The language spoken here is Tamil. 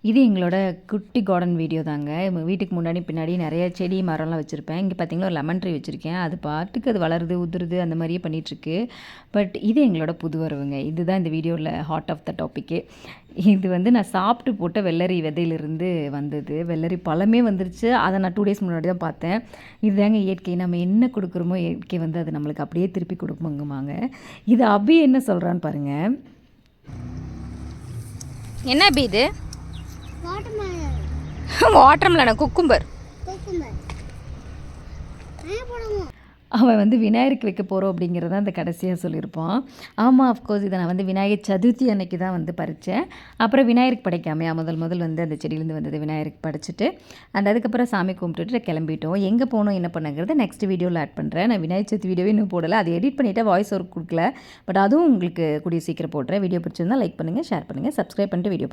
இது எங்களோட குட்டி கார்டன் வீடியோ தாங்க. வீட்டுக்கு முன்னாடி பின்னாடி நிறைய செடி மரம்லாம் வச்சுருப்பேன். இங்கே பார்த்தீங்கன்னா ஒரு லெமன் ட்ரீ வச்சுருக்கேன். அது பாட்டுக்கு அது வளருது உதிருது அந்த மாதிரியே பண்ணிகிட்ருக்கு. பட் இது எங்களோட புது வரவுங்க. இதுதான் இந்த வீடியோவில் ஹார்ட் ஆஃப் த டாப்பிக்கே. இது வந்து நான் சாப்பிட்டு போட்ட வெள்ளரி விதையிலிருந்து வந்தது. வெள்ளரி பழமே வந்துருச்சு. அதை நான் 2 டேஸ் முன்னாடி தான் பார்த்தேன். இதுதாங்க இயற்கை. நம்ம என்ன கொடுக்குறோமோ இயற்கை வந்து அது நம்மளுக்கு அப்படியே திருப்பி கொடுக்குமாங்க. இது அபி என்ன சொல்கிறான்னு பாருங்கள். என்ன அபி இது? வாட்டர்மெலனா? குக்கும்பர். அவன் வந்து விநாயகருக்கு வைக்க போகிறோம் அப்படிங்கிறத அந்த கடைசியாக சொல்லியிருப்பான். ஆமாம், அஃப்கோர்ஸ் இதை நான் வந்து விநாயகர் சதுர்த்தி அன்னைக்கு தான் வந்து பறித்தேன். அப்புறம் விநாயகருக்கு படைக்காமையா முதல் வந்து அந்த செடியிலேருந்து வந்தது விநாயகருக்கு படைச்சிட்டு அதுக்கப்புறம் சாமி கும்பிட்டுட்டு கிளம்பிட்டோம். எங்கே போனோம் என்ன பண்ணுங்கிறத நெக்ஸ்ட் வீடியோவில் ஆட் பண்ணுறேன். நான் விநாயகர் சதுர்த்தி வீடியோவே இன்னும் போடலை. அதை எடிட் பண்ணிவிட்டு வாய்ஸ் ஒர்க் கொடுக்கல. பட் அதுவும் உங்களுக்கு கூடிய சீக்கிரம் போடுறேன். வீடியோ பிடிச்சிருந்தால் லைக் பண்ணுங்கள், ஷேர் பண்ணுங்கள், சப்ஸ்கிரைப் பண்ணிட்டு வீடியோ